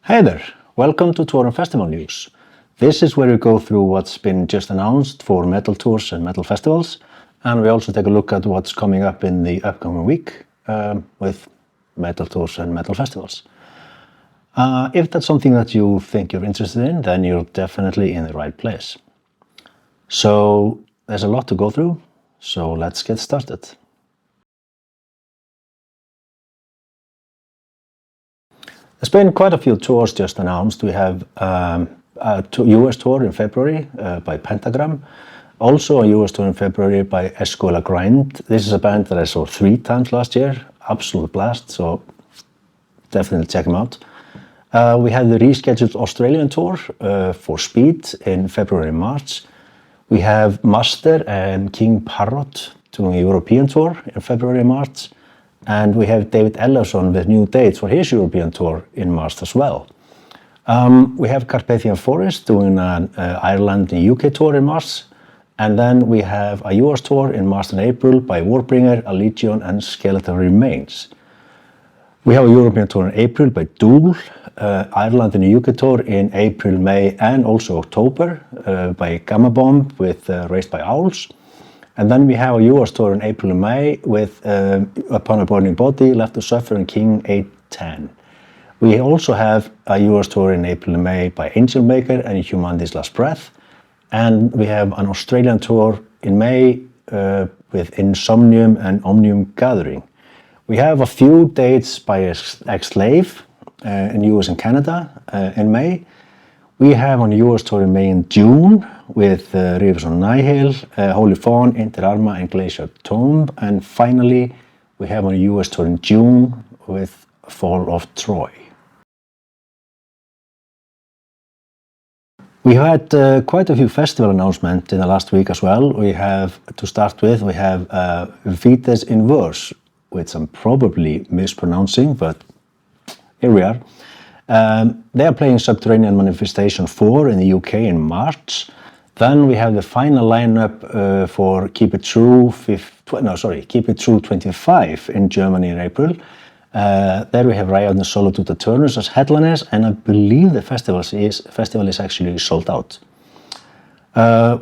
Hey there, welcome to Tour and Festival News. This is where we go through what's been just announced for metal tours and metal festivals, and we also take a look at what's coming up in the upcoming week with metal tours and metal festivals. If that's something that you think you're interested in, then you're definitely in the right place. So there's a lot to go through, so let's get started. There's been quite a few tours just announced. We have a US tour in February by Pentagram. Also a US tour in February by Escuela Grind. This is a band that I saw 3 times last year. Absolute blast, so definitely check them out. We have the rescheduled Australian tour for Speed in February and March. We have Master and King Parrot doing a European tour in February and March. And we have David Ellefson with new dates for his European tour in March as well. We have Carpathian Forest doing an Ireland and UK tour in March. And then we have a US tour in March and April by Warbringer, Allegion and Skeletal Remains. We have a European tour in April by Duel, Ireland and UK tour in April, May and also October by Gamma Bomb with Raised by Owls. And then we have a US tour in April and May with Upon a Burning Body, Left to Suffer and King 810. We also have a US tour in April and May by Angel Maker and Humanity's Last Breath. And we have an Australian tour in May with Insomnium and Omnium Gathering. We have a few dates by Ex-Slave in US and Canada in May. We have on US tour in May and June with Rivers on Nihil, Holy Fawn, Inter Arma and Glacier Tomb. And finally, we have on US tour in June with Fall of Troy. We had quite a few festival announcements in the last week as well. We have, to start with, we have Vites in Verse, which I'm probably mispronouncing, but here we are. They are playing Subterranean Manifestation 4 in the UK in March. Then we have the final lineup for Keep It True 25 in Germany in April. There we have Riot and Solitude Turners as headliners, and I believe the festival is actually sold out.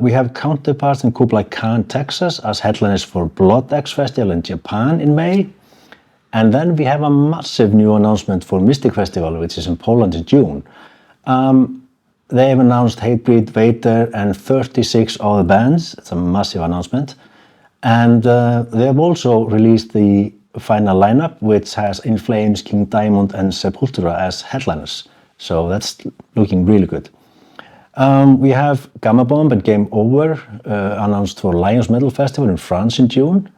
We have counterparts in Kublai Khan, Texas as headliners for Blood X Festival in Japan in May. And then we have a massive new announcement for Mystic Festival, which is in Poland in June. They have announced Hatebreed, Vader, and 36 other bands. It's a massive announcement. And they have also released the final lineup, which has In Flames, King Diamond, and Sepultura as headliners. So that's looking really good. We have Gamma Bomb and Game Over announced for Lions Metal Festival in France in June.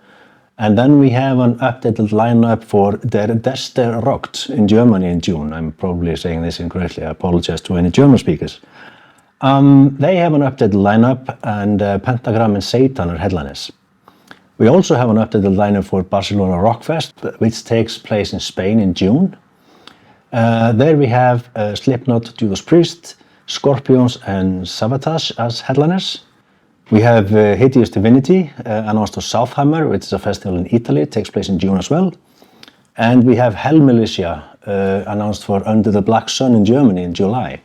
And then we have an updated lineup for Der Dester Rockt in Germany in June. I'm probably saying this incorrectly. I apologize to any German speakers. They have an updated lineup, and Pentagram and Sátan are headliners. We also have an updated lineup for Barcelona Rockfest, which takes place in Spain in June. There we have Slipknot, Judas Priest, Scorpions, and Savatage as headliners. We have Hideous Divinity announced to Southhammer, which is a festival in Italy. It takes place in June as well. And we have Hell Militia announced for Under the Black Sun in Germany in July.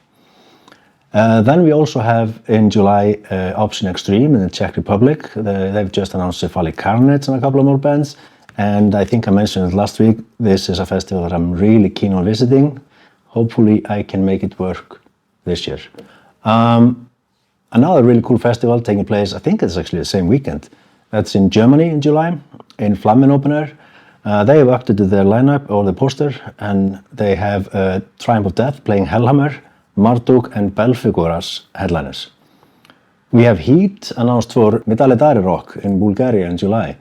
Then we also have in July Option Extreme in the Czech Republic. They've just announced Cephalic Carnage and a couple of more bands. And I think I mentioned it last week. This is a festival that I'm really keen on visiting. Hopefully I can make it work this year. Another really cool festival taking place, I think it's actually the same weekend. That's in Germany in July, in Flammen Open Air. They have updated their lineup or the poster, and they have Triumph of Death playing Hellhammer, Marduk and Belfegor as headliners. We have Heat announced for Metalhead Rock in Bulgaria in July.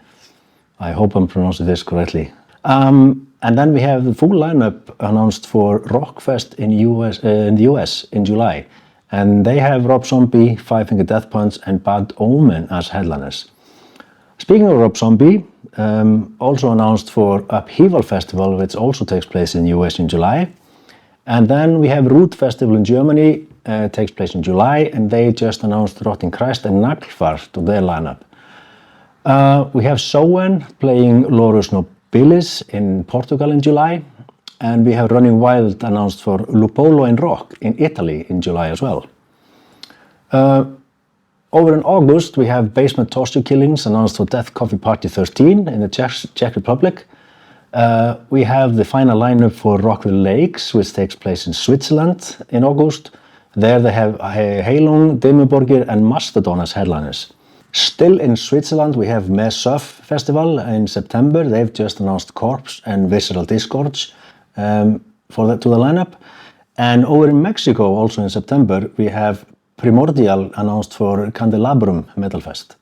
I hope I'm pronouncing this correctly. And then we have the full lineup announced for Rockfest in the US in July. And they have Rob Zombie, Five Finger Death Punch, and Bad Omen as headliners. Speaking of Rob Zombie, also announced for Upheaval Festival, which also takes place in the US in July. And then we have Root Festival in Germany, takes place in July, and they just announced Rotting Christ and Naglfar to their lineup. We have Soen playing Lorus Nobilis in Portugal in July. And we have Running Wild announced for Lupolo in Rock in Italy in July as well. Over in August, we have Basement Torture Killings announced for Death Coffee Party 13 in the Czech Republic. We have the final lineup for Rockville Lakes, which takes place in Switzerland in August. There they have Heilung, Dimmuborgir and Mastodon as headliners. Still in Switzerland, we have Sátan Festival in September. They've just announced Corpse and Visceral Disgorge to the lineup. And over in Mexico, also in September, we have Primordial announced for Candelabrum Metal Fest.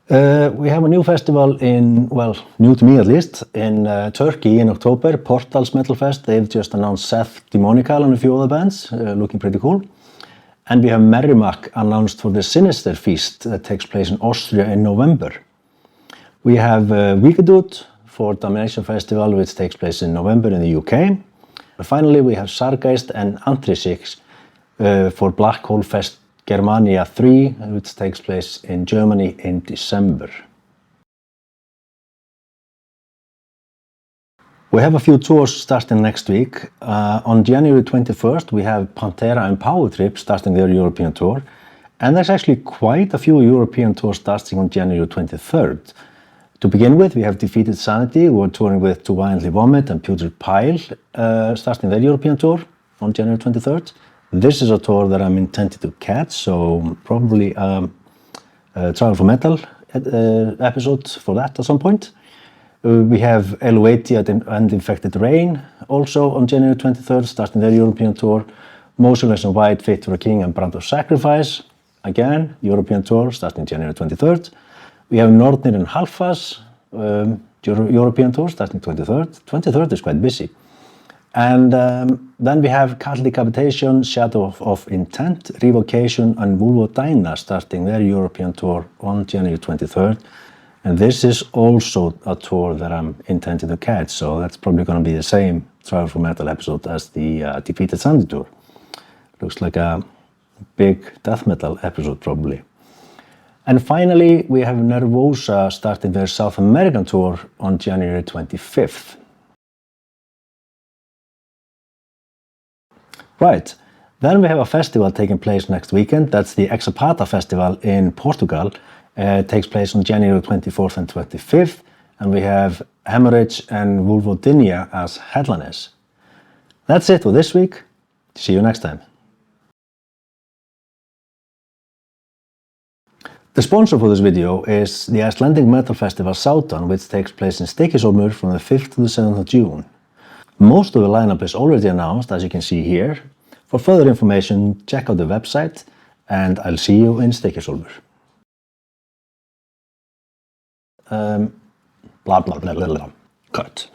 We have a new festival new to me at least, in Turkey in October, Portals Metal Fest. They've just announced Seth Demonical and a few other bands, looking pretty cool. And we have Merrimack announced for the Sinister Feast that takes place in Austria in November. We have Wicked for Domination Festival, which takes place in November in the UK. And finally, we have Sargeist and Anthrysix for Black Hole Fest Germania 3, which takes place in Germany in December. We have a few tours starting next week. On January 21st, we have Pantera and Power Trip starting their European tour. And there's actually quite a few European tours starting on January 23rd. To begin with, we have Defeated Sanity, who are touring with To Violently Vomit and Putrid Pile, starting their European tour on January 23rd. This is a tour that I'm intended to catch, so probably a Trial for Metal episode for that at some point. We have Eluatia and Infected Rain also on January 23rd, starting their European tour. Motionless in White, Fit for a King and Brand of Sacrifice, again, European tour starting January 23rd. We have Nornir and Halfas, European tour starting 23rd. 23rd is quite busy. And then we have Cattle Decapitation, Shadow of Intent, Revocation and Vulvodyna starting their European tour on January 23rd. And this is also a tour that I'm intended to catch, so that's probably going to be the same Trial for Metal episode as the Defeated Sanity tour. Looks like a big death metal episode probably. And finally, we have Nervosa starting their South American tour on January 25th. Right, then we have a festival taking place next weekend. That's the Exapata Festival in Portugal. It takes place on January 24th and 25th. And we have Hemorrhage and Vulvodynia as headliners. That's it for this week. See you next time. The sponsor for this video is the Icelandic metal festival Sátan, which takes place in Stykkishólmur from the 5th to the 7th of June. Most of the lineup is already announced, as you can see here. For further information, check out the website, and I'll see you in Stykkishólmur. Blah blah blah blah blah. Cut.